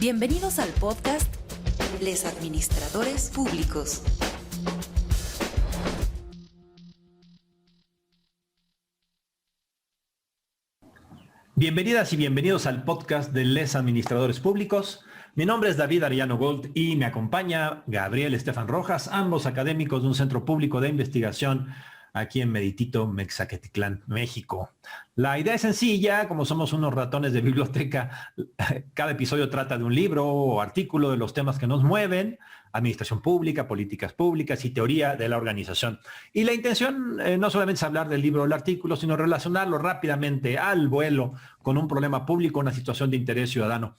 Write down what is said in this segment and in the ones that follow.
Bienvenidos al podcast Les Administradores Públicos. Bienvenidas y bienvenidos al podcast de Les Administradores Públicos. Mi nombre es David Arellano Gold y me acompaña Gabriel Estefan Rojas, ambos académicos de un centro público de investigación aquí en Meritito, Mexaquetitlán, México. La idea es sencilla, como somos unos ratones de biblioteca, cada episodio trata de un libro o artículo de los temas que nos mueven, administración pública, políticas públicas y teoría de la organización. Y la intención no solamente es hablar del libro o el artículo, sino relacionarlo rápidamente al vuelo con un problema público, una situación de interés ciudadano.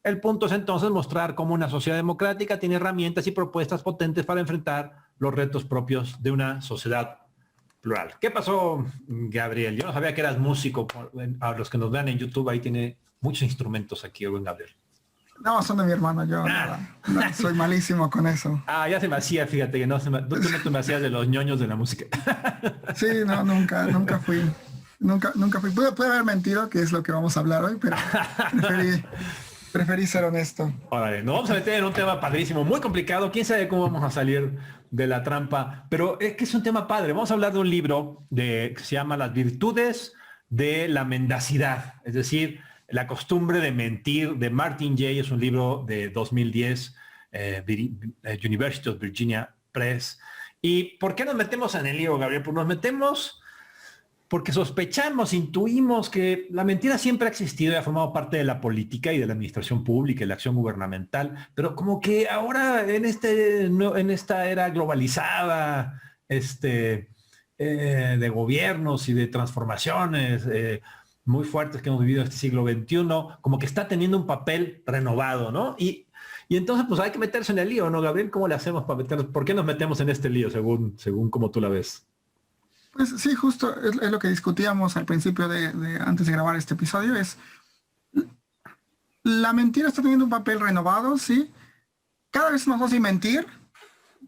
El punto es entonces mostrar cómo una sociedad democrática tiene herramientas y propuestas potentes para enfrentar los retos propios de una sociedad plural. ¿Qué pasó, Gabriel? Yo no sabía que eras músico. A los que nos vean en YouTube, ahí tiene muchos instrumentos aquí, buen Gabriel. No, son de mi hermano, yo no, soy malísimo con eso. Ya se me hacía, fíjate, que no te me hacías de los ñoños de la música. Sí, no, nunca fui. Nunca fui. Pude haber mentido, que es lo que vamos a hablar hoy, pero preferí ser honesto. Órale, nos vamos a meter en un tema padrísimo, muy complicado. Quién sabe cómo vamos a salir de la trampa, pero es que es un tema padre. Vamos a hablar de un libro que se llama Las virtudes de la mendacidad, es decir, la costumbre de mentir, de Martin Jay. Es un libro de 2010, University of Virginia Press. ¿Y por qué nos metemos en el libro, Gabriel? Pues nos metemos porque sospechamos, intuimos que la mentira siempre ha existido y ha formado parte de la política y de la administración pública y la acción gubernamental, pero como que ahora en esta era globalizada, de gobiernos y de transformaciones muy fuertes que hemos vivido en este siglo XXI, como que está teniendo un papel renovado, ¿no? Y entonces pues hay que meterse en el lío, ¿no, Gabriel? ¿Cómo le hacemos para meternos? ¿Por qué nos metemos en este lío según como tú la ves? Pues sí, justo es lo que discutíamos al principio antes de grabar este episodio, es la mentira está teniendo un papel renovado, sí. Cada vez es más fácil mentir,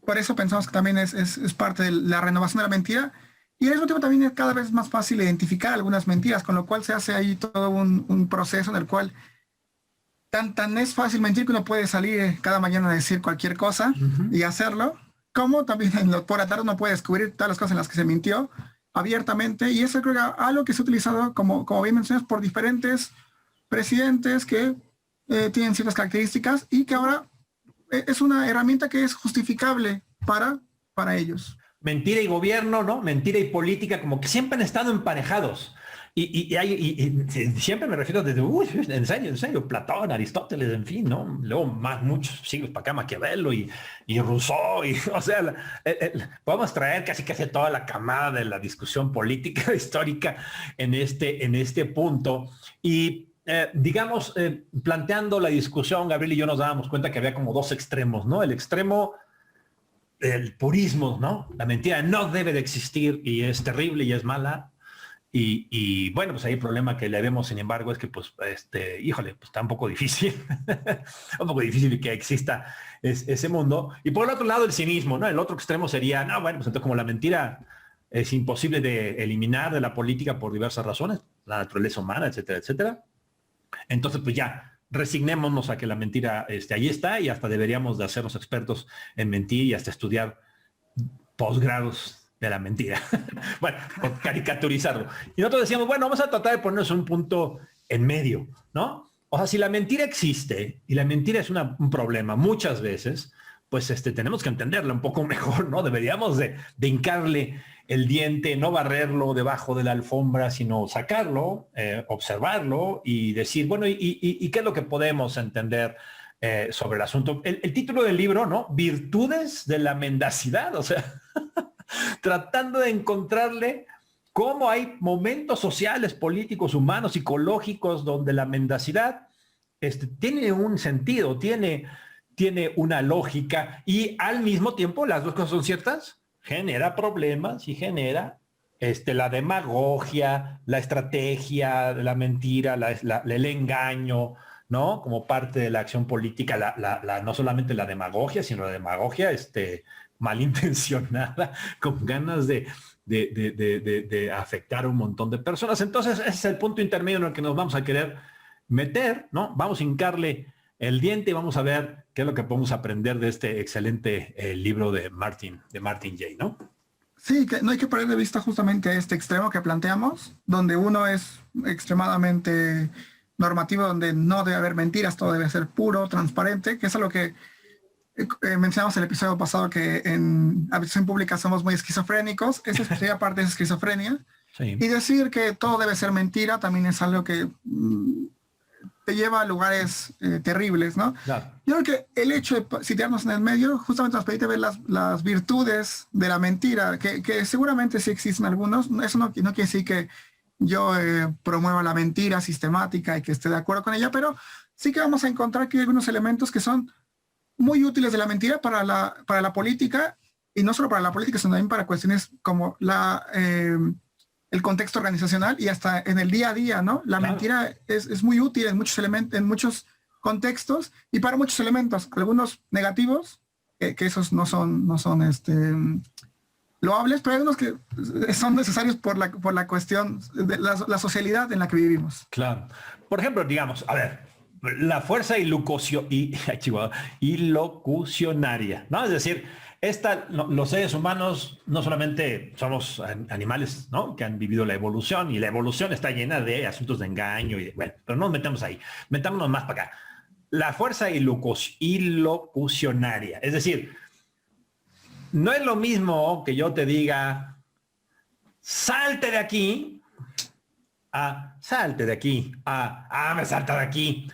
por eso pensamos que también es parte de la renovación de la mentira, y al mismo tiempo también es cada vez más fácil identificar algunas mentiras, con lo cual se hace ahí todo un proceso en el cual tan es fácil mentir que uno puede salir cada mañana a decir cualquier cosa y hacerlo, como también por la tarde uno puede descubrir todas las cosas en las que se mintió abiertamente, y eso creo que algo que se ha utilizado, como bien mencionas, por diferentes presidentes que tienen ciertas características y que ahora es una herramienta que es justificable para ellos. Mentira y gobierno, ¿no? Mentira y política, como que siempre han estado emparejados. Y siempre me refiero desde, en serio, Platón, Aristóteles, en fin, ¿no? Luego muchos siglos para acá, Maquiavelo y Rousseau, o sea, podemos traer casi toda la camada de la discusión política histórica en este punto. Y digamos, planteando la discusión, Gabriel y yo nos dábamos cuenta que había como dos extremos, ¿no? El extremo del purismo, ¿no? La mentira no debe de existir y es terrible y es mala. Y bueno, pues ahí el problema que le vemos, sin embargo, es que pues, híjole, pues está un poco difícil, un poco difícil que exista ese mundo. Y por el otro lado, el cinismo, ¿no? El otro extremo sería, no, bueno, pues entonces como la mentira es imposible de eliminar de la política por diversas razones, la naturaleza humana, etcétera, etcétera. Entonces, pues ya, resignémonos a que la mentira ahí está y hasta deberíamos de hacernos expertos en mentir y hasta estudiar posgrados de la mentira. Bueno, por caricaturizarlo. Y nosotros decíamos, bueno, vamos a tratar de ponernos un punto en medio, ¿no? O sea, si la mentira existe y la mentira es un problema muchas veces, pues tenemos que entenderla un poco mejor, ¿no? Deberíamos de hincarle el diente, no barrerlo debajo de la alfombra, sino sacarlo, observarlo y decir, bueno, ¿y qué es lo que podemos entender sobre el asunto? El título del libro, ¿no? Virtudes de la mendacidad, o sea, tratando de encontrarle cómo hay momentos sociales, políticos, humanos, psicológicos, donde la mendacidad tiene un sentido, tiene una lógica y al mismo tiempo las dos cosas son ciertas, genera problemas y genera la demagogia, la estrategia, la mentira, el engaño, ¿no? Como parte de la acción política, no solamente la demagogia, sino la demagogia malintencionada, con ganas de afectar a un montón de personas. Entonces, ese es el punto intermedio en el que nos vamos a querer meter, ¿no? Vamos a hincarle el diente y vamos a ver qué es lo que podemos aprender de este excelente libro de Martin Jay, ¿no? Sí, que no hay que perder de vista justamente este extremo que planteamos, donde uno es extremadamente normativo, donde no debe haber mentiras, todo debe ser puro, transparente, que es lo que mencionamos en el episodio pasado, que en administración pública somos muy esquizofrénicos. Eso sería parte de esa esquizofrenia. Sí. Y decir que todo debe ser mentira también es algo que te lleva a lugares terribles, ¿no? Claro. Yo creo que el hecho de situarnos en el medio justamente nos permite ver las virtudes de la mentira, que seguramente sí existen algunos. Eso no quiere decir que yo promueva la mentira sistemática y que esté de acuerdo con ella, pero sí que vamos a encontrar que hay algunos elementos que son muy útiles de la mentira para la política, y no solo para la política, sino también para cuestiones como el contexto organizacional y hasta en el día a día, ¿no? La Claro. mentira es muy útil en muchos elementos, en muchos contextos y para muchos elementos, algunos negativos, que esos no son loables, pero hay unos que son necesarios por la cuestión de la socialidad en la que vivimos. Claro. Por ejemplo, digamos, a ver, la fuerza ilocucionaria, ¿no? Es decir, los seres humanos no solamente somos animales, ¿no?, que han vivido la evolución, y la evolución está llena de asuntos de engaño, bueno, pero no nos metemos ahí, metámonos más para acá. La fuerza ilocucionaria, es decir, no es lo mismo que yo te diga, salte de aquí, salte de aquí, me salta de aquí.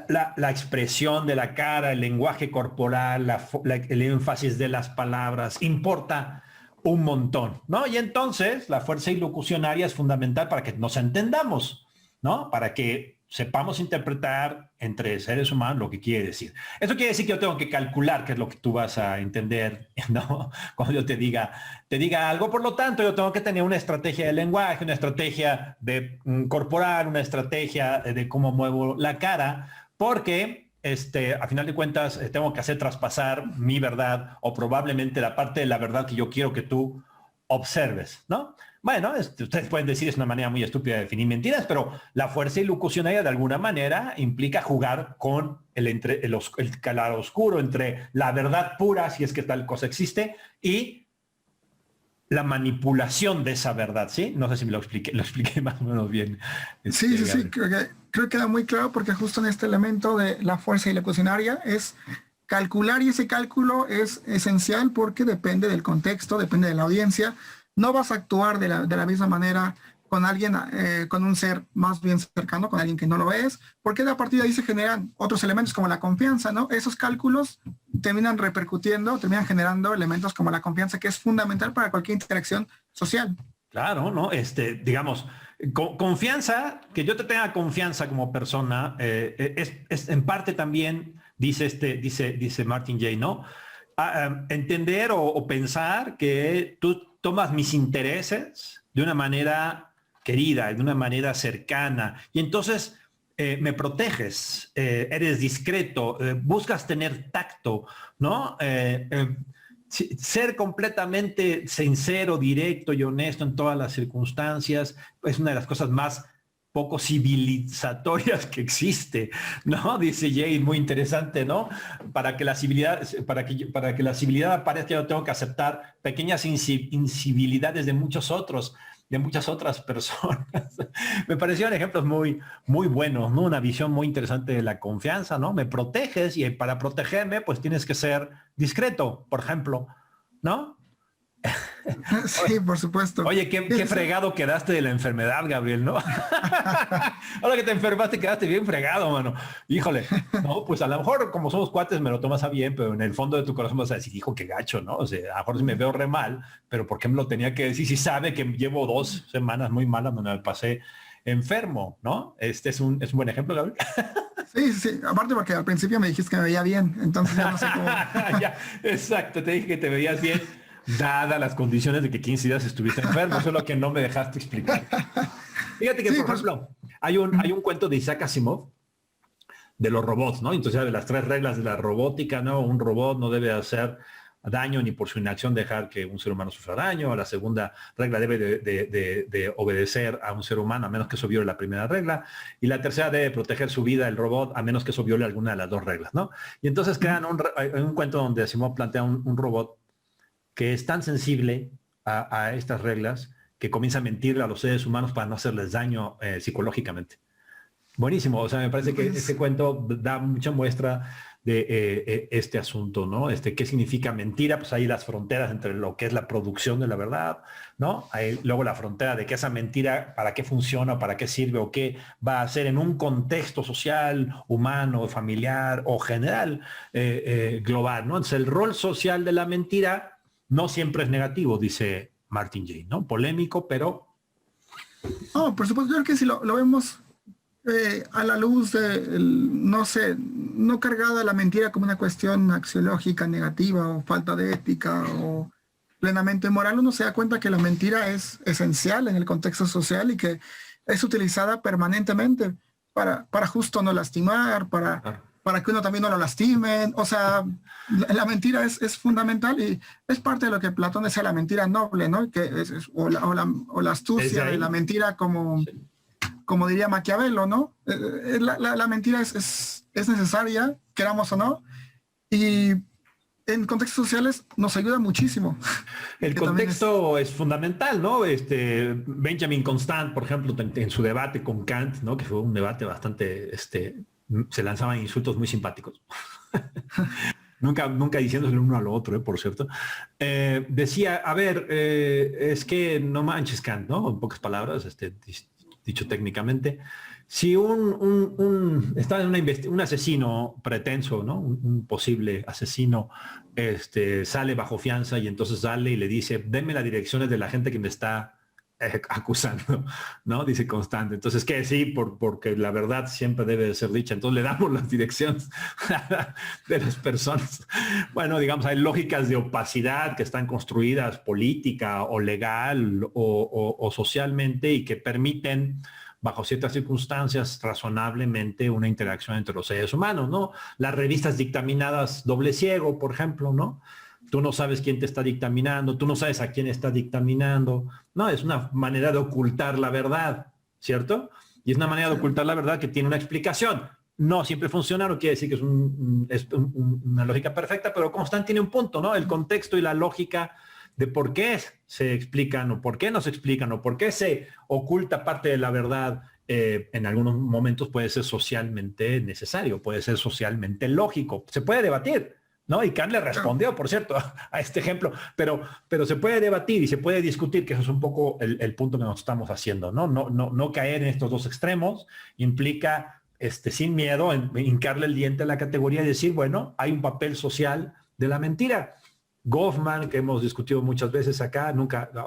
La expresión de la cara, el lenguaje corporal, el énfasis de las palabras, importa un montón, ¿no? Y entonces la fuerza ilocucionaria es fundamental para que nos entendamos, ¿no? Para que sepamos interpretar entre seres humanos lo que quiere decir. Eso quiere decir que yo tengo que calcular qué es lo que tú vas a entender, ¿no?, cuando yo te diga algo. Por lo tanto, yo tengo que tener una estrategia de lenguaje, una estrategia de corporal, una estrategia de cómo muevo la cara, porque a final de cuentas tengo que hacer traspasar mi verdad, o probablemente la parte de la verdad que yo quiero que tú observes, ¿no? Bueno, ustedes pueden decir, es una manera muy estúpida de definir mentiras, pero la fuerza ilocucionaria de alguna manera implica jugar con el claroscuro entre la verdad pura, si es que tal cosa existe, y la manipulación de esa verdad, ¿sí? No sé si me lo expliqué más o menos bien. Sí, creo que queda muy claro, porque justo en este elemento de la fuerza ilocucionaria es calcular, y ese cálculo es esencial porque depende del contexto, depende de la audiencia. No vas a actuar de la misma manera con alguien, con un ser más bien cercano, con alguien que no lo es, porque a partir de ahí se generan otros elementos como la confianza, ¿no? Esos cálculos terminan generando elementos como la confianza, que es fundamental para cualquier interacción social. Claro, ¿no? Digamos, confianza, que yo te tenga confianza como persona, es en parte también, dice Martin Jay, ¿no? Entender o pensar que tú tomas mis intereses de una manera querida, de una manera cercana, y entonces me proteges, eres discreto, buscas tener tacto, ¿no? Ser completamente sincero, directo y honesto en todas las circunstancias es una de las cosas más poco civilizatorias que existe, ¿no? Dice Jay, muy interesante, ¿no? Para que la civilidad aparezca, yo tengo que aceptar pequeñas incivilidades de muchas otras personas. Me parecieron ejemplos muy, muy buenos, ¿no? Una visión muy interesante de la confianza, ¿no? Me proteges, y para protegerme, pues tienes que ser discreto, por ejemplo, ¿no? Sí, por supuesto. Oye, qué fregado quedaste de la enfermedad, Gabriel, ¿no? Ahora que te enfermaste quedaste bien fregado, mano. Híjole, no, pues a lo mejor como somos cuates me lo tomas a bien, pero en el fondo de tu corazón vas a decir, hijo, qué gacho, ¿no? O sea, a lo mejor me veo re mal, pero ¿por qué me lo tenía que decir si sabe que llevo 2 semanas muy malas donde me pasé enfermo, ¿no? Es un buen ejemplo, Gabriel. Sí, aparte porque al principio me dijiste que me veía bien, entonces ya no sé cómo. Ya, exacto, te dije que te veías bien, dadas las condiciones de que 15 días estuviste enfermo. Eso es lo que no me dejaste explicar. Fíjate que, por ejemplo, hay un cuento de Isaac Asimov de los robots, ¿no? Entonces, de las 3 reglas de la robótica, ¿no? Un robot no debe hacer daño ni por su inacción dejar que un ser humano sufra daño. La segunda regla debe de obedecer a un ser humano a menos que eso viole la primera regla. Y la tercera debe proteger su vida, el robot, a menos que eso viole alguna de las dos reglas, ¿no? Y entonces crean un cuento donde Asimov plantea un robot que es tan sensible a estas reglas que comienza a mentirle a los seres humanos para no hacerles daño psicológicamente. Buenísimo, o sea, me parece que este cuento da mucha muestra de este asunto, ¿no? ¿Qué significa mentira? Pues hay las fronteras entre lo que es la producción de la verdad, ¿no? Hay luego la frontera de que esa mentira, para qué funciona, para qué sirve o qué va a hacer en un contexto social, humano, familiar o general, global, ¿no? Entonces el rol social de la mentira no siempre es negativo, dice Martin Jay, ¿no? Polémico, pero... No, por supuesto, yo creo que si lo vemos a la luz de, no sé, no cargada la mentira como una cuestión axiológica negativa o falta de ética o plenamente moral, uno se da cuenta que la mentira es esencial en el contexto social y que es utilizada permanentemente para justo no lastimar, para que uno también no lo lastimen. O sea, la mentira es fundamental y es parte de lo que Platón decía, la mentira noble, ¿no? Que o la astucia de la mentira como diría Maquiavelo, ¿no? La mentira es necesaria, queramos o no, y en contextos sociales nos ayuda muchísimo. El contexto es fundamental, ¿no? Benjamin Constant, por ejemplo, en su debate con Kant, ¿no? Que fue un debate bastante, se lanzaban insultos muy simpáticos. Nunca diciéndose uno al otro, por cierto. Decía, a ver, es que no manches, Kant, ¿no? En pocas palabras, dicho técnicamente, si está en un asesino pretenso, ¿no? Un posible asesino, sale bajo fianza y entonces sale y le dice, denme las direcciones de la gente que me está acusando, ¿no? Dice Constante. Entonces, ¿qué? Sí, porque la verdad siempre debe de ser dicha. Entonces le damos las direcciones de las personas. Bueno, digamos, hay lógicas de opacidad que están construidas política o legal o socialmente y que permiten, bajo ciertas circunstancias, razonablemente una interacción entre los seres humanos, ¿no? Las revistas dictaminadas doble ciego, por ejemplo, ¿no? Tú no sabes quién te está dictaminando, tú no sabes a quién está dictaminando. No, es una manera de ocultar la verdad, ¿cierto? Y es una manera de ocultar la verdad que tiene una explicación. No siempre funciona, no quiere decir que es una lógica perfecta, pero Constant tiene un punto, ¿no? El contexto y la lógica de por qué se explican o por qué no se explican o por qué se oculta parte de la verdad en algunos momentos puede ser socialmente necesario, puede ser socialmente lógico. Se puede debatir, ¿no? Y Kant le respondió, por cierto, a este ejemplo, pero se puede debatir y se puede discutir, que eso es un poco el punto que nos estamos haciendo, ¿no? No caer en estos dos extremos implica, sin miedo, hincarle el diente a la categoría y decir, bueno, hay un papel social de la mentira. Goffman, que hemos discutido muchas veces acá,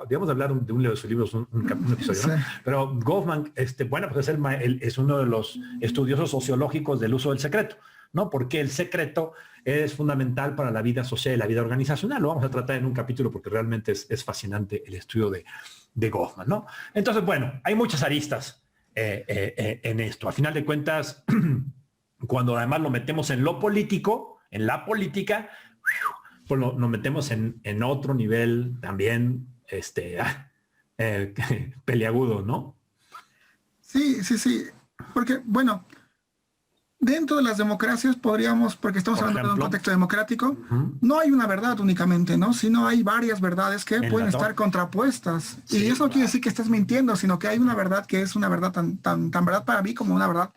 debemos hablar de uno de sus libros, un episodio, ¿no? Pero Goffman, bueno, pues es uno de los estudiosos sociológicos del uso del secreto, ¿no? Porque el secreto es fundamental para la vida social y la vida organizacional. Lo vamos a tratar en un capítulo porque realmente es fascinante el estudio de Goffman, ¿no? Entonces, bueno, hay muchas aristas en esto. A final de cuentas, cuando además lo metemos en lo político, en la política, pues nos metemos en otro nivel también, peliagudo, ¿no? Sí. Porque, bueno, dentro de las democracias podríamos, porque estamos hablando de un contexto democrático, no hay una verdad únicamente, ¿no? Sino hay varias verdades que pueden estar contrapuestas. Sí, y eso no quiere decir que estés mintiendo, sino que hay una verdad que es una verdad tan verdad para mí como una verdad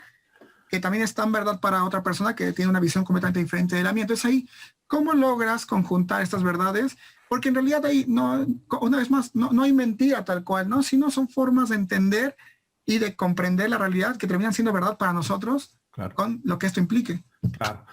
que también es tan verdad para otra persona que tiene una visión completamente diferente de la mía. Entonces ahí, ¿cómo logras conjuntar estas verdades? Porque en realidad ahí, una vez más, no hay mentira tal cual, ¿no? Sino son formas de entender y de comprender la realidad que terminan siendo verdad para nosotros, claro, con lo que esto implique. Claro.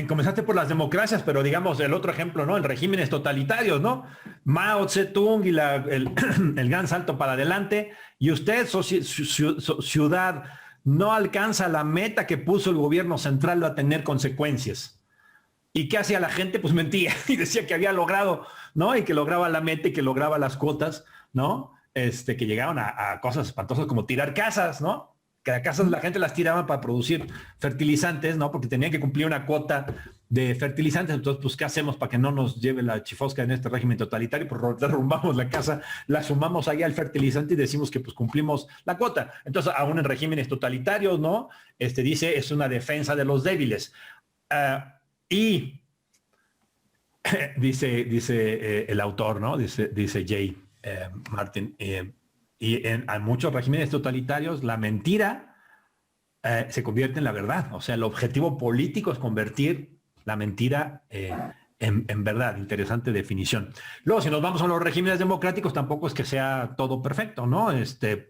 Comenzaste por las democracias, pero digamos el otro ejemplo, ¿no? En regímenes totalitarios, ¿no? Mao Zedong y el gran salto para adelante, y usted, ciudad, no alcanza la meta que puso el gobierno central, va a tener consecuencias. ¿Y qué hacía la gente? Pues mentía y decía que había logrado, ¿no? Y que lograba la meta y que lograba las cuotas, ¿no? Que llegaron a cosas espantosas como tirar casas, ¿no? Que a casas la gente las tiraba para producir fertilizantes, ¿no? Porque tenían que cumplir una cuota de fertilizantes. Entonces, pues, ¿qué hacemos para que no nos lleve la chifosca en este régimen totalitario? Pues derrumbamos la casa, la sumamos ahí al fertilizante y decimos que pues cumplimos la cuota. Entonces, aún en regímenes totalitarios, ¿no? Dice, es una defensa de los débiles. Y dice el autor, ¿no? Dice Jay Martin, y en muchos regímenes totalitarios la mentira se convierte en la verdad. O sea, el objetivo político es convertir la mentira en verdad. Interesante definición. Luego, si nos vamos a los regímenes democráticos, tampoco es que sea todo perfecto, ¿no?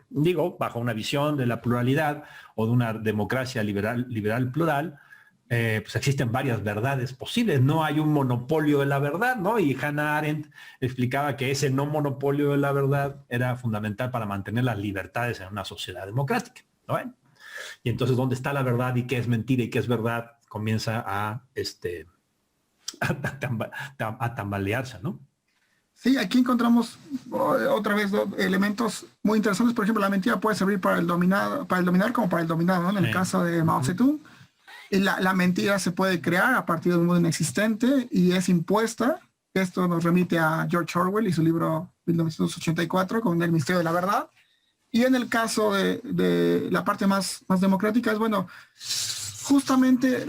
Digo, bajo una visión de la pluralidad o de una democracia liberal plural, pues existen varias verdades posibles. No hay un monopolio de la verdad, ¿no? Y Hannah Arendt explicaba que ese no monopolio de la verdad era fundamental para mantener las libertades en una sociedad democrática, ¿no? Y entonces, ¿dónde está la verdad y qué es mentira y qué es verdad? Comienza a tambalearse, ¿no? Sí, aquí encontramos otra vez elementos muy interesantes. Por ejemplo, la mentira puede servir para el dominar como para el dominado, ¿no? En el caso de Mao Zedong. La mentira se puede crear a partir de un mundo inexistente y es impuesta. Esto nos remite a George Orwell y su libro 1984 con El misterio de la verdad. Y en el caso de la parte más democrática es, bueno, justamente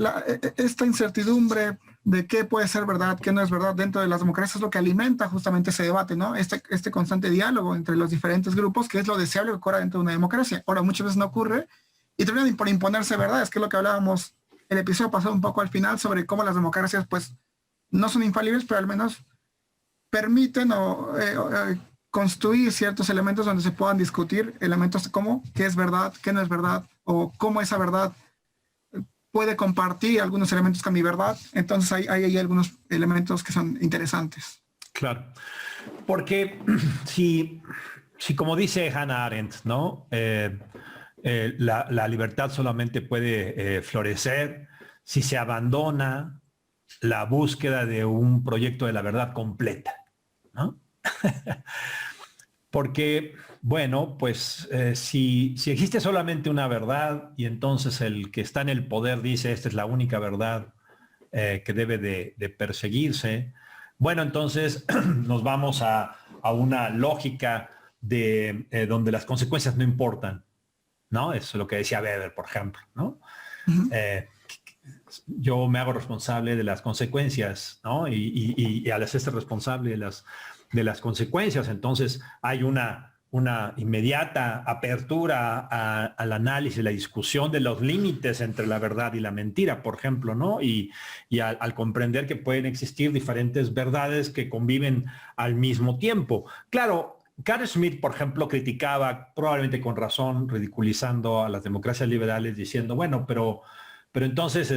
esta incertidumbre de qué puede ser verdad, qué no es verdad dentro de las democracias es lo que alimenta justamente ese debate, ¿no? Este constante diálogo entre los diferentes grupos, que es lo deseable que ocurra dentro de una democracia. Ahora, muchas veces no ocurre y terminan por imponerse verdades, que es lo que hablábamos el episodio pasado un poco al final sobre cómo las democracias pues no son infalibles, pero al menos permiten construir ciertos elementos donde se puedan discutir elementos como qué es verdad, qué no es verdad, o cómo esa verdad puede compartir algunos elementos con mi verdad. Entonces hay algunos elementos que son interesantes. Claro, porque si como dice Hannah Arendt, ¿no? La libertad solamente puede florecer si se abandona la búsqueda de un proyecto de la verdad completa, ¿no? Porque, bueno, pues si existe solamente una verdad y entonces el que está en el poder dice esta es la única verdad que debe de perseguirse, bueno, entonces nos vamos a una lógica de donde las consecuencias no importan, ¿no? Eso es lo que decía Weber, por ejemplo, ¿no? Uh-huh. Yo me hago responsable de las consecuencias, ¿no? Y al hacerse responsable de las consecuencias, entonces hay una inmediata apertura al análisis, la discusión de los límites entre la verdad y la mentira, por ejemplo, ¿no? Y al comprender que pueden existir diferentes verdades que conviven al mismo tiempo. Claro, Carl Schmitt, por ejemplo, criticaba, probablemente con razón, ridiculizando a las democracias liberales, diciendo, bueno, pero entonces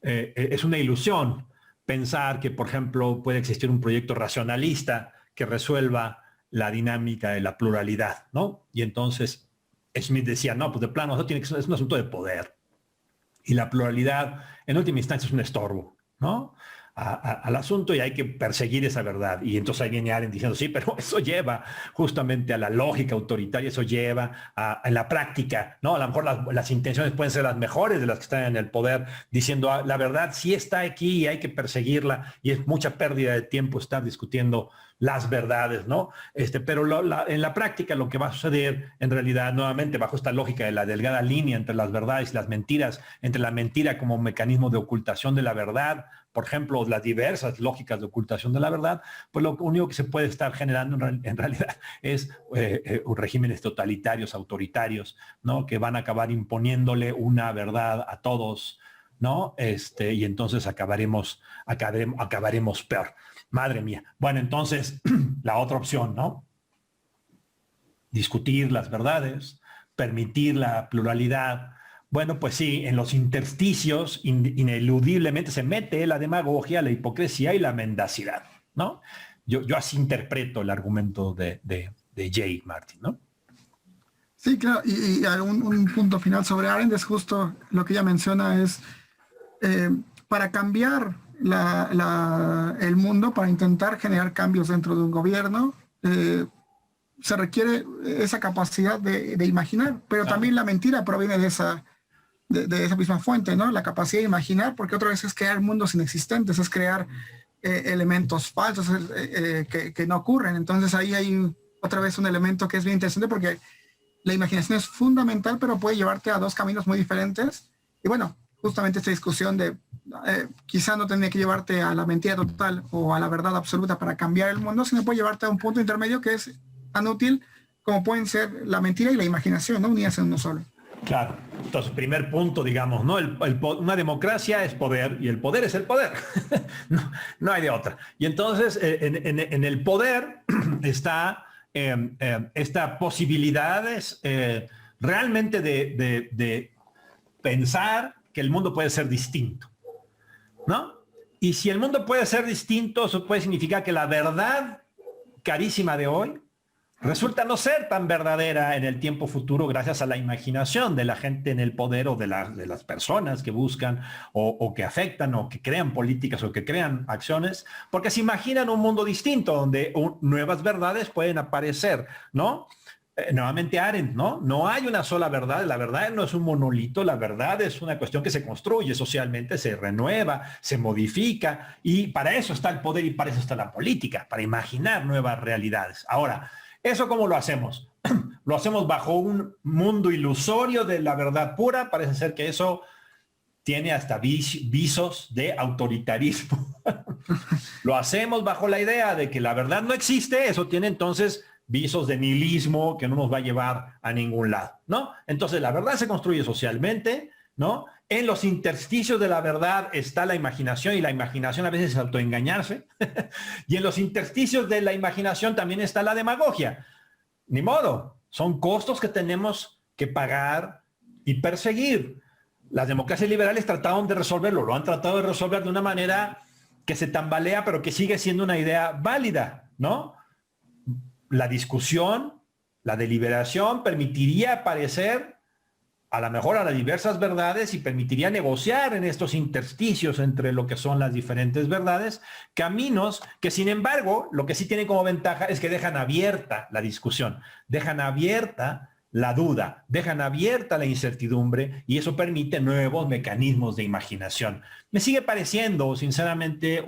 es una ilusión pensar que, por ejemplo, puede existir un proyecto racionalista que resuelva la dinámica de la pluralidad, ¿no? Y entonces Schmitt decía, no, pues de plano, eso tiene que ser, es un asunto de poder. Y la pluralidad, en última instancia, es un estorbo, ¿no? Al asunto y hay que perseguir esa verdad. Y entonces ahí viene Arendt diciendo, sí, pero eso lleva justamente a la lógica autoritaria, eso lleva en la práctica, ¿no? A lo mejor las intenciones pueden ser las mejores de las que están en el poder, diciendo, la verdad sí está aquí y hay que perseguirla y es mucha pérdida de tiempo estar discutiendo las verdades, ¿no? Pero en la práctica lo que va a suceder en realidad, nuevamente, bajo esta lógica de la delgada línea entre las verdades y las mentiras, entre la mentira como mecanismo de ocultación de la verdad, por ejemplo, las diversas lógicas de ocultación de la verdad, pues lo único que se puede estar generando en realidad es regímenes totalitarios, autoritarios, ¿no? Que van a acabar imponiéndole una verdad a todos, ¿no? Y entonces acabaremos peor. Madre mía. Bueno, entonces, la otra opción, ¿no? Discutir las verdades, permitir la pluralidad. Bueno, pues sí, en los intersticios ineludiblemente se mete la demagogia, la hipocresía y la mendacidad, ¿no? Yo así interpreto el argumento de Jay Martin, ¿no? Sí, claro, y un punto final sobre Arendt es justo lo que ella menciona, es para cambiar el mundo, para intentar generar cambios dentro de un gobierno, se requiere esa capacidad de imaginar, pero también la mentira proviene de esa de esa misma fuente, ¿no? La capacidad de imaginar, porque otra vez es crear mundos inexistentes, es crear elementos falsos que no ocurren. Entonces ahí hay otra vez un elemento que es bien interesante porque la imaginación es fundamental, pero puede llevarte a dos caminos muy diferentes. Y bueno, justamente esta discusión de quizá no tendría que llevarte a la mentira total o a la verdad absoluta para cambiar el mundo, sino puede llevarte a un punto intermedio que es tan útil como pueden ser la mentira y la imaginación, ¿no? Unidas en uno solo. Claro. Entonces, primer punto, digamos, ¿no? Una democracia es poder y el poder es el poder. No, no hay de otra. Y entonces, en el poder está esta posibilidades realmente de pensar que el mundo puede ser distinto, ¿no? Y si el mundo puede ser distinto, eso puede significar que la verdad carísima de hoy resulta no ser tan verdadera en el tiempo futuro gracias a la imaginación de la gente en el poder o de las personas que buscan o que afectan o que crean políticas o que crean acciones, porque se imaginan un mundo distinto donde nuevas verdades pueden aparecer, ¿no? Nuevamente Arendt, ¿no? No hay una sola verdad, la verdad no es un monolito, la verdad es una cuestión que se construye socialmente, se renueva, se modifica y para eso está el poder y para eso está la política, para imaginar nuevas realidades. Ahora, ¿eso cómo lo hacemos? Lo hacemos bajo un mundo ilusorio de la verdad pura, parece ser que eso tiene hasta visos de autoritarismo. Lo hacemos bajo la idea de que la verdad no existe, eso tiene entonces visos de nihilismo que no nos va a llevar a ningún lado, ¿no? Entonces la verdad se construye socialmente, ¿no? En los intersticios de la verdad está la imaginación y la imaginación a veces es autoengañarse. Y en los intersticios de la imaginación también está la demagogia. Ni modo, son costos que tenemos que pagar y perseguir. Las democracias liberales trataron de resolverlo, lo han tratado de resolver de una manera que se tambalea, pero que sigue siendo una idea válida, ¿no? La discusión, la deliberación permitiría aparecer a lo mejor a las diversas verdades y permitiría negociar en estos intersticios entre lo que son las diferentes verdades, caminos que sin embargo lo que sí tienen como ventaja es que dejan abierta la discusión, dejan abierta la duda, dejan abierta la incertidumbre y eso permite nuevos mecanismos de imaginación. Me sigue pareciendo, sinceramente,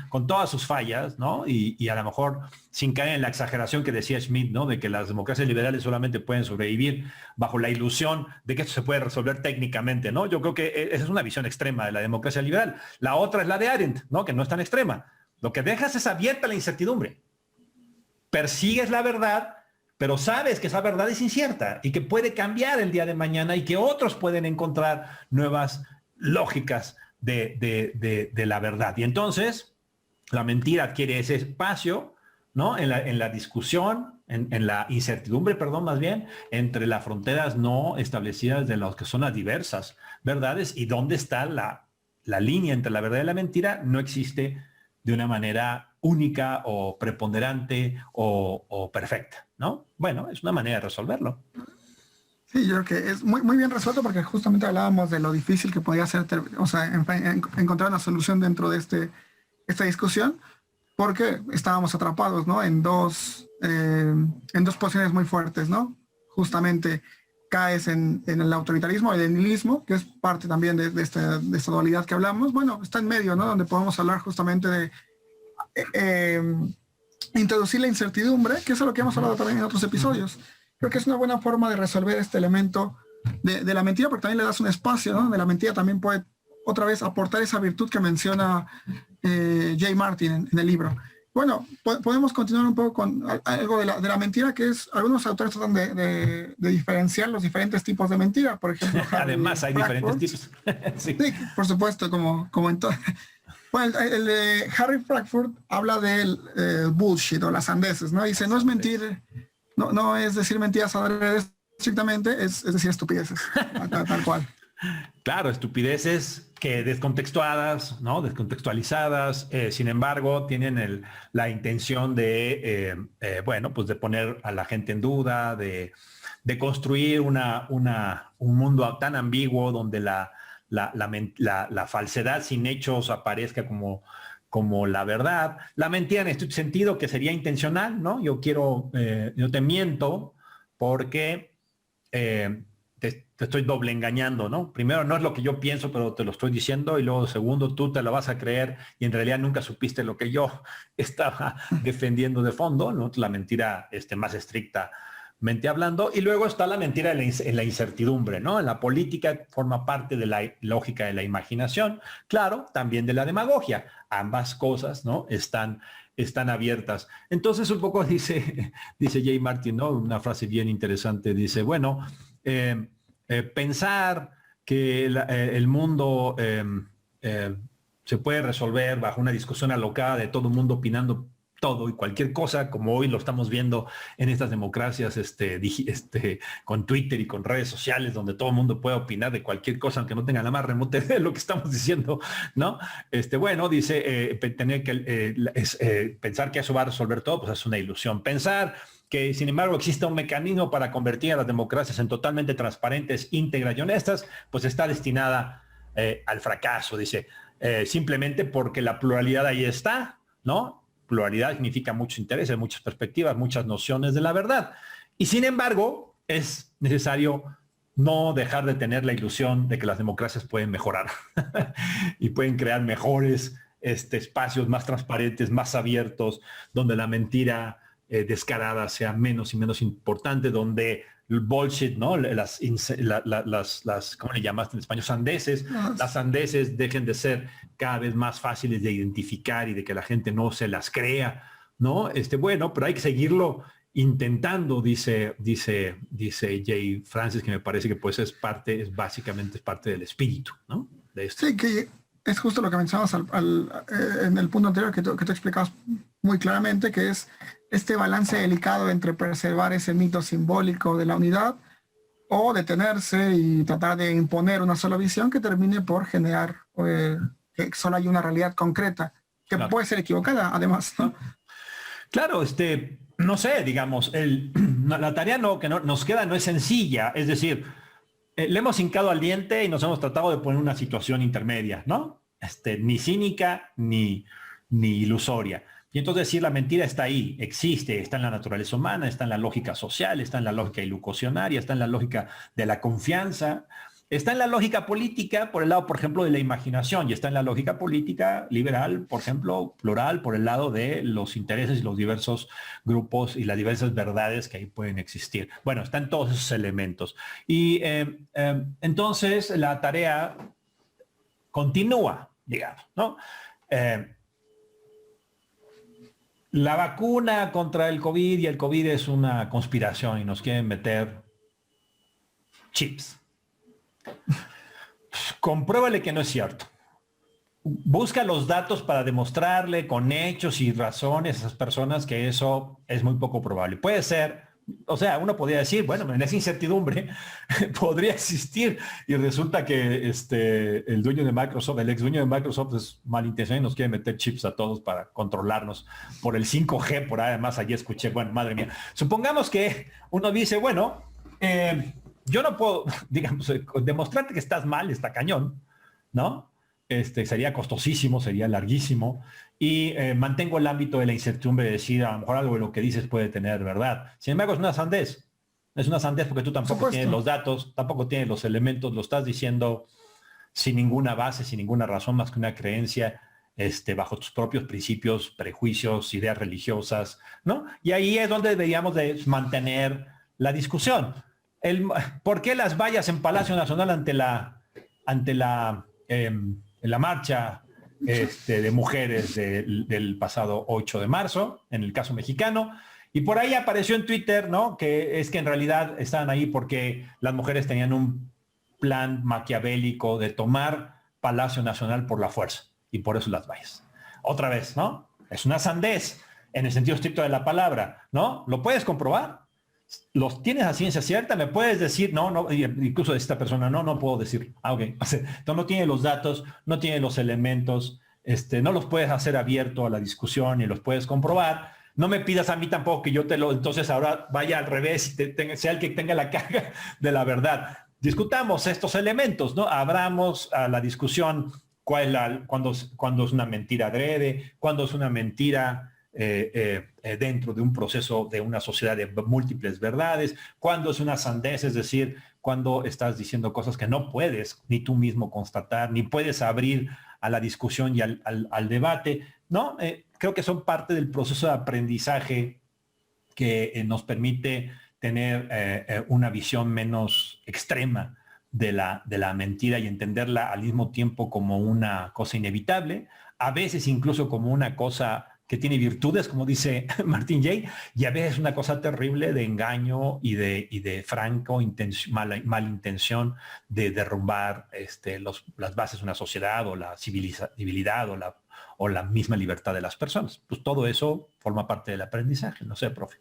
con todas sus fallas, ¿no? Y a lo mejor sin caer en la exageración que decía Schmitt, ¿no? De que las democracias liberales solamente pueden sobrevivir bajo la ilusión de que esto se puede resolver técnicamente, ¿no? Yo creo que esa es una visión extrema de la democracia liberal. La otra es la de Arendt, ¿no? Que no es tan extrema. Lo que dejas es abierta la incertidumbre. Persigues la verdad, pero sabes que esa verdad es incierta y que puede cambiar el día de mañana y que otros pueden encontrar nuevas lógicas de la verdad. Y entonces la mentira adquiere ese espacio, ¿no? En la discusión, en la incertidumbre, perdón, más bien, entre las fronteras no establecidas de los que son las diversas verdades y dónde está la línea entre la verdad y la mentira, no existe de una manera única o preponderante o perfecta, ¿no? Bueno, es una manera de resolverlo. Sí, yo creo que es muy bien resuelto porque justamente hablábamos de lo difícil que podía ser, o sea, encontrar una solución dentro de esta discusión, porque estábamos atrapados, ¿no? En dos posiciones muy fuertes, ¿no? Justamente caes en el autoritarismo, el nihilismo, que es parte también de esta dualidad que hablamos. Bueno, está en medio, ¿no? Donde podemos hablar justamente de introducir la incertidumbre, que es lo que hemos hablado también en otros episodios. Creo que es una buena forma de resolver este elemento de la mentira, porque también le das un espacio, ¿no? De la mentira también puede otra vez aportar esa virtud que menciona J. Martin en el libro. Bueno, podemos continuar un poco con algo de la mentira, que es, algunos autores tratan de diferenciar los diferentes tipos de mentira, por ejemplo. Además hay diferentes tipos. Sí. Sí, por supuesto, como en todo. Bueno, el de Harry Frankfurt habla del bullshit o las sandeces, ¿no? Dice, no es mentir, no es decir mentiras estrictamente, es decir estupideces, tal cual. Claro, estupideces que descontextuadas, ¿no? Descontextualizadas, sin embargo, tienen la intención de, bueno, pues de poner a la gente en duda, de construir un mundo tan ambiguo donde la falsedad sin hechos aparezca como la verdad. La mentira en este sentido que sería intencional, ¿no? Yo te miento porque te estoy doble engañando, ¿no? Primero, no es lo que yo pienso, pero te lo estoy diciendo, y luego, segundo, tú te lo vas a creer y en realidad nunca supiste lo que yo estaba defendiendo de fondo, ¿no? La mentira más estrictamente hablando. Y luego está la mentira en la incertidumbre, ¿no? En la política forma parte de la lógica de la imaginación, claro, también de la demagogia. Ambas cosas, ¿no? Están abiertas. Entonces, un poco dice Jay Martin, ¿no? Una frase bien interesante, dice, bueno, pensar que el mundo se puede resolver bajo una discusión alocada de todo el mundo opinando todo y cualquier cosa, como hoy lo estamos viendo en estas democracias con Twitter y con redes sociales, donde todo el mundo puede opinar de cualquier cosa, aunque no tenga la más remota idea de lo que estamos diciendo, ¿no? Bueno, dice, tener que pensar que eso va a resolver todo, pues es una ilusión. Pensar que, sin embargo, existe un mecanismo para convertir a las democracias en totalmente transparentes, íntegras y honestas, pues está destinada al fracaso, dice, simplemente porque la pluralidad ahí está, ¿no? Pluralidad significa mucho interés, muchas perspectivas, muchas nociones de la verdad. Y sin embargo, es necesario no dejar de tener la ilusión de que las democracias pueden mejorar y pueden crear mejores espacios más transparentes, más abiertos, donde la mentira descarada sea menos y menos importante, donde el bullshit, ¿no? ¿Cómo le llamaste en español? Sandeces. Las sandeces dejen de ser cada vez más fáciles de identificar y de que la gente no se las crea, ¿no? Bueno, pero hay que seguirlo intentando, dice Jay Francis, que me parece que pues básicamente es parte del espíritu, ¿no? De esto. Sí, que es justo lo que mencionabas en el punto anterior que tú explicabas muy claramente, que es este balance delicado entre preservar ese mito simbólico de la unidad o detenerse y tratar de imponer una sola visión que termine por generar que solo hay una realidad concreta, que claro, puede ser equivocada además, ¿no? Claro, no sé, digamos, la tarea que nos queda no es sencilla, es decir, le hemos hincado al diente y nos hemos tratado de poner una situación intermedia, ¿no? Ni cínica ni ilusoria. Y entonces decir la mentira está ahí, existe, está en la naturaleza humana, está en la lógica social, está en la lógica ilusionaria, está en la lógica de la confianza, está en la lógica política por el lado, por ejemplo, de la imaginación, y está en la lógica política liberal, por ejemplo, plural, por el lado de los intereses y los diversos grupos y las diversas verdades que ahí pueden existir. Bueno, están todos esos elementos. Y entonces la tarea continúa, digamos, ¿no? La vacuna contra el COVID y el COVID es una conspiración y nos quieren meter chips. Compruébale que no es cierto. Busca los datos para demostrarle con hechos y razones a esas personas que eso es muy poco probable. Puede ser, o sea, uno podría decir, bueno, en esa incertidumbre podría existir y resulta que el dueño de Microsoft, el ex dueño de Microsoft es malintencionado y nos quiere meter chips a todos para controlarnos por el 5G, por además allí escuché, bueno, madre mía. Supongamos que uno dice, bueno, yo no puedo, digamos, demostrarte que estás mal, está cañón, ¿no? Sería costosísimo, sería larguísimo, y mantengo el ámbito de la incertidumbre de decir, a lo mejor algo de lo que dices puede tener verdad. Sin embargo, es una sandez. Es una sandez porque tú tampoco tienes los datos, tampoco tienes los elementos, lo estás diciendo sin ninguna base, sin ninguna razón más que una creencia bajo tus propios principios, prejuicios, ideas religiosas, ¿no? Y ahí es donde deberíamos de mantener la discusión. ¿Por qué las vallas en Palacio Nacional ante la marcha de mujeres del pasado 8 de marzo, en el caso mexicano? Y por ahí apareció en Twitter, ¿no? Que es que en realidad estaban ahí porque las mujeres tenían un plan maquiavélico de tomar Palacio Nacional por la fuerza. Y por eso las vallas. Otra vez, ¿no? Es una sandez en el sentido estricto de la palabra, ¿no? ¿Lo puedes comprobar? ¿Los tienes a ciencia cierta? ¿Me puedes decir? No, incluso de esta persona, no puedo decir. Ok. Entonces no tiene los datos, no tiene los elementos, no los puedes hacer abierto a la discusión y los puedes comprobar. No me pidas a mí tampoco que yo entonces ahora vaya al revés y sea el que tenga la carga de la verdad. Discutamos estos elementos, ¿no? Abramos a la discusión cuando es una mentira adrede, cuando es una mentira dentro de un proceso de una sociedad de múltiples verdades, cuando es una sandez, es decir, cuando estás diciendo cosas que no puedes ni tú mismo constatar, ni puedes abrir a la discusión y al debate, ¿no? Creo que son parte del proceso de aprendizaje que nos permite tener una visión menos extrema de la mentira y entenderla al mismo tiempo como una cosa inevitable, a veces incluso como una cosa que tiene virtudes, como dice Martin Jay, y a veces una cosa terrible de engaño y de franco mala intención de derrumbar las bases de una sociedad o la civilidad o la misma libertad de las personas. Pues todo eso forma parte del aprendizaje, no sé, profe.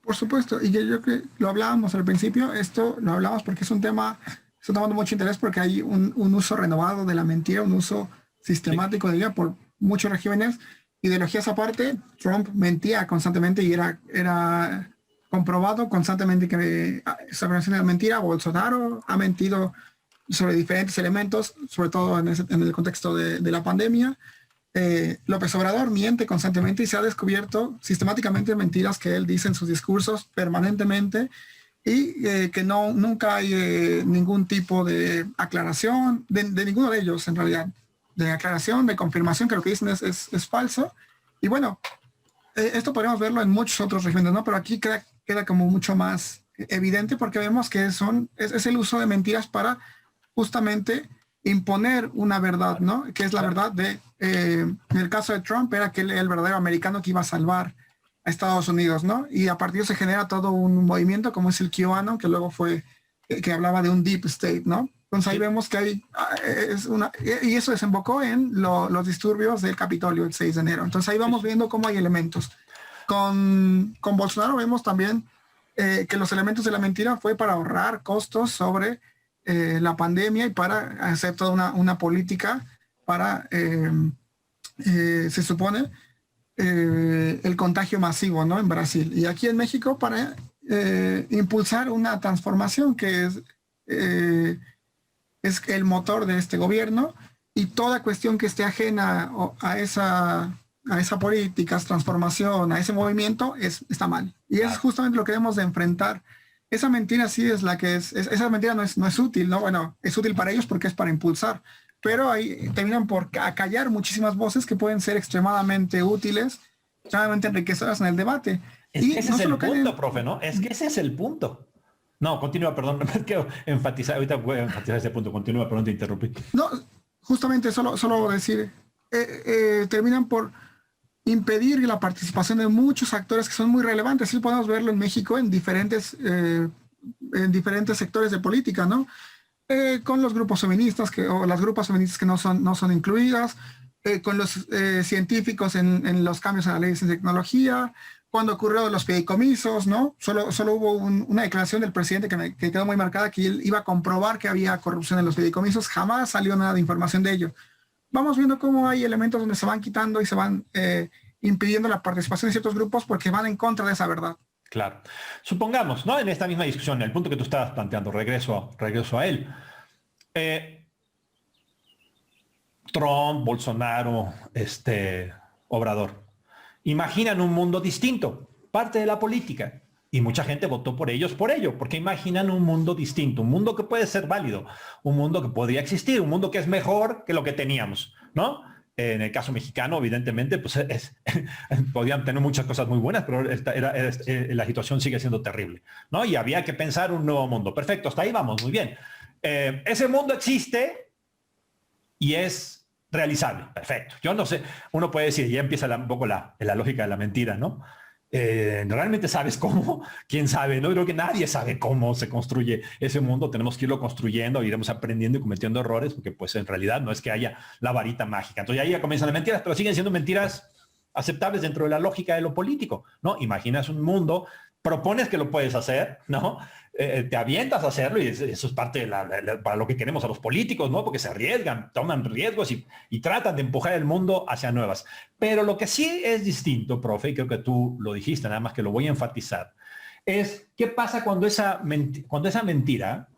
Por supuesto, y yo creo que lo hablábamos al principio, esto lo hablamos porque es un tema, está tomando mucho interés porque hay un uso renovado de la mentira, un uso sistemático de ella por muchos regímenes. Ideologías aparte, Trump mentía constantemente y era comprobado constantemente que esa versión era mentira. Bolsonaro ha mentido sobre diferentes elementos, sobre todo en el contexto de la pandemia. López Obrador miente constantemente y se ha descubierto sistemáticamente mentiras que él dice en sus discursos permanentemente y que nunca hay ningún tipo de aclaración de ninguno de ellos en realidad, de aclaración, de confirmación que lo que dicen es falso. Y bueno, esto podemos verlo en muchos otros regímenes, ¿no? Pero aquí queda como mucho más evidente porque vemos que es el uso de mentiras para justamente imponer una verdad, ¿no? Que es la verdad en el caso de Trump era que él era el verdadero americano que iba a salvar a Estados Unidos, ¿no? Y a partir de eso se genera todo un movimiento como es el QAnon, que luego fue, que hablaba de un deep state, ¿no? Entonces ahí vemos que hay, y eso desembocó en los disturbios del Capitolio el 6 de enero. Entonces ahí vamos viendo cómo hay elementos. Con Bolsonaro vemos también que los elementos de la mentira fue para ahorrar costos sobre la pandemia y para hacer toda una política para, se supone, el contagio masivo, ¿no? En Brasil. Y aquí en México para impulsar una transformación que es el motor de este gobierno y toda cuestión que esté ajena a esa política, transformación, a ese movimiento, está mal. Y es justamente lo que debemos de enfrentar. Esa mentira sí es la que esa mentira no es útil, ¿no? Bueno, es útil para ellos porque es para impulsar, pero ahí terminan por acallar muchísimas voces que pueden ser extremadamente útiles, extremadamente enriquecedoras en el debate. Es que ese es el punto, profe, ¿no? Es que ese es el punto. No, continúa, perdón, me quiero enfatizar, ahorita voy a enfatizar ese punto, continúa, perdón, te interrumpí. No, justamente solo decir, terminan por impedir la participación de muchos actores que son muy relevantes. Sí podemos verlo en México en diferentes sectores de política, ¿no? Con los grupos feministas o las grupas feministas que no son incluidas, con los científicos en los cambios en la ley de tecnología, cuando ocurrió los fideicomisos, ¿no? Solo hubo una declaración del presidente que quedó muy marcada, que él iba a comprobar que había corrupción en los fideicomisos. Jamás salió nada de información de ello. Vamos viendo cómo hay elementos donde se van quitando y se van impidiendo la participación de ciertos grupos porque van en contra de esa verdad. Claro. Supongamos, ¿no? En esta misma discusión, el punto que tú estabas planteando, regreso a él. Trump, Bolsonaro, Obrador. Imaginan un mundo distinto, parte de la política. Y mucha gente votó por ellos por ello, porque imaginan un mundo distinto, un mundo que puede ser válido, un mundo que podría existir, un mundo que es mejor que lo que teníamos, ¿no? En el caso mexicano, evidentemente, pues podían tener muchas cosas muy buenas, pero la situación sigue siendo terrible, ¿no? Y había que pensar un nuevo mundo. Perfecto, hasta ahí vamos, muy bien. Ese mundo existe y es realizable, perfecto. Yo no sé, uno puede decir, ya empieza un poco la lógica de la mentira, ¿no? ¿Realmente sabes cómo? ¿Quién sabe? No creo que nadie sabe cómo se construye ese mundo. Tenemos que irlo construyendo, iremos aprendiendo y cometiendo errores, porque pues en realidad no es que haya la varita mágica. Entonces ahí ya comienzan las mentiras, pero siguen siendo mentiras aceptables dentro de la lógica de lo político, ¿no? Imaginas un mundo, propones que lo puedes hacer, ¿no? Te avientas a hacerlo y eso es parte para lo que queremos a los políticos, ¿no? Porque se arriesgan, toman riesgos y tratan de empujar el mundo hacia nuevas. Pero lo que sí es distinto, profe, y creo que tú lo dijiste, nada más que lo voy a enfatizar, es qué pasa cuando esa mentira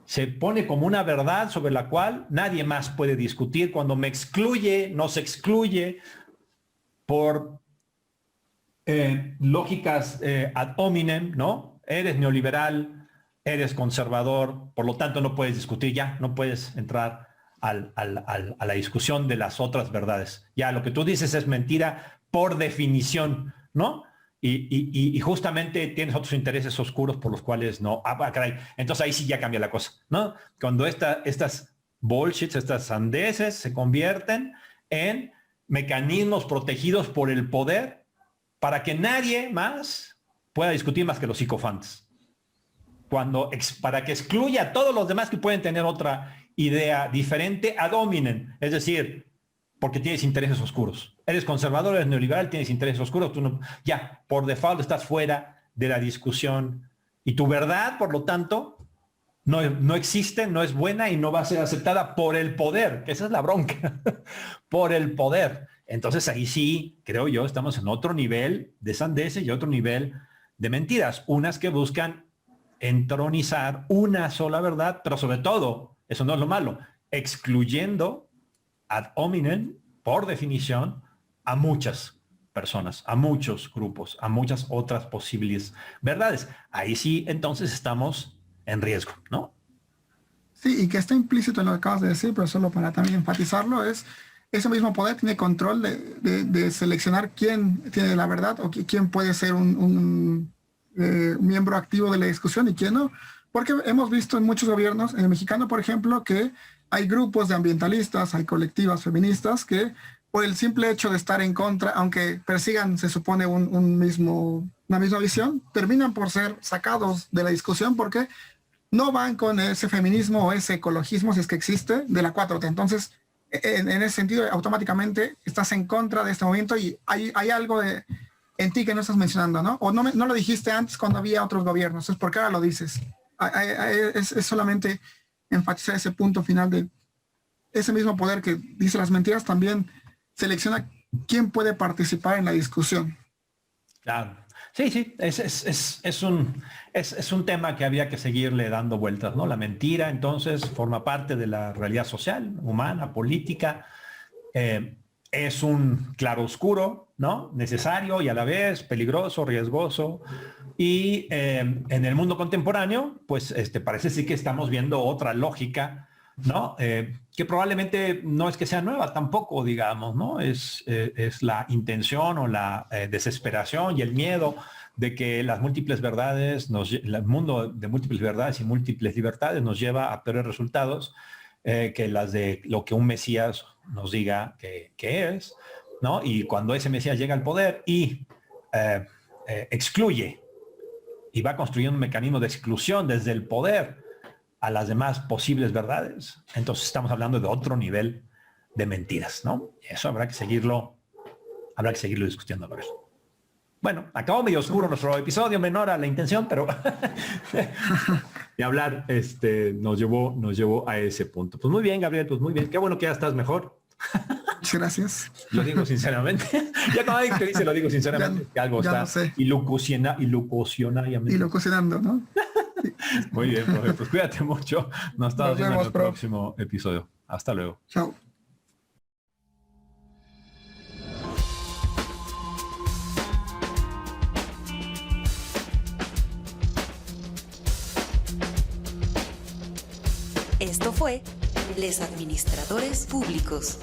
se pone como una verdad sobre la cual nadie más puede discutir, cuando nos excluye por lógicas ad hominem, ¿no? Eres neoliberal, eres conservador, por lo tanto no puedes discutir ya, no puedes entrar a la discusión de las otras verdades. Ya lo que tú dices es mentira por definición, ¿no? Y justamente tienes otros intereses oscuros por los cuales no. Caray. Entonces ahí sí ya cambia la cosa, ¿no? Cuando estas bullshits, estas sandeces se convierten en mecanismos protegidos por el poder para que nadie más pueda discutir más que los psicofantes. Para que excluya a todos los demás que pueden tener otra idea diferente ad hominem, es decir, porque tienes intereses oscuros. Eres conservador, eres neoliberal, tienes intereses oscuros, tú no, ya, por default estás fuera de la discusión y tu verdad, por lo tanto, no existe, no es buena y no va a ser aceptada por el poder, que esa es la bronca, por el poder. Entonces ahí sí, creo yo, estamos en otro nivel de sandeces y otro nivel de mentiras, unas que buscan entronizar una sola verdad, pero sobre todo, eso no es lo malo, excluyendo ad hominem, por definición, a muchas personas, a muchos grupos, a muchas otras posibles verdades. Ahí sí, entonces estamos en riesgo, ¿no? Sí, y que está implícito en lo que acabas de decir, pero solo para también enfatizarlo, es ese mismo poder tiene control de seleccionar quién tiene la verdad o quién puede ser un miembro activo de la discusión y quién no. Porque hemos visto en muchos gobiernos, en el mexicano, por ejemplo, que hay grupos de ambientalistas, hay colectivas feministas que por el simple hecho de estar en contra, aunque persigan, se supone, una misma visión, terminan por ser sacados de la discusión porque no van con ese feminismo o ese ecologismo, si es que existe, de la 4T. Entonces, en ese sentido, automáticamente estás en contra de este movimiento y hay algo en ti que no estás mencionando, ¿no? O no lo dijiste antes cuando había otros gobiernos, es porque ahora lo dices. Es solamente enfatizar ese punto final de ese mismo poder que dice las mentiras, también selecciona quién puede participar en la discusión. Claro. Sí, es un tema que había que seguirle dando vueltas, ¿no? La mentira, entonces, forma parte de la realidad social, humana, política. Es un claroscuro, ¿no? Necesario y a la vez peligroso, riesgoso. Y en el mundo contemporáneo, pues parece sí que estamos viendo otra lógica, ¿no? Que probablemente no es que sea nueva tampoco, digamos, ¿no? Es la intención o la desesperación y el miedo de que las múltiples verdades, el mundo de múltiples verdades y múltiples libertades nos lleva a peores resultados que las de lo que un Mesías nos diga que es, ¿no? Y cuando ese Mesías llega al poder y excluye y va construyendo un mecanismo de exclusión desde el poder a las demás posibles verdades, entonces estamos hablando de otro nivel de mentiras, ¿no? Y eso habrá que seguirlo discutiendo a ver. Bueno, acabó medio oscuro nuestro episodio, menor a la intención, pero de hablar nos llevó a ese punto. Pues muy bien, Gabriel, pues muy bien. Qué bueno que ya estás mejor. Muchas gracias. Lo digo sinceramente. Ya como alguien que dice, lo digo sinceramente, que algo está ilusionando, ¿no? Muy bien, profe, pues cuídate mucho. Nos estamos viendo en el próximo episodio. Hasta luego. Chao. Esto fue Les Administradores Públicos.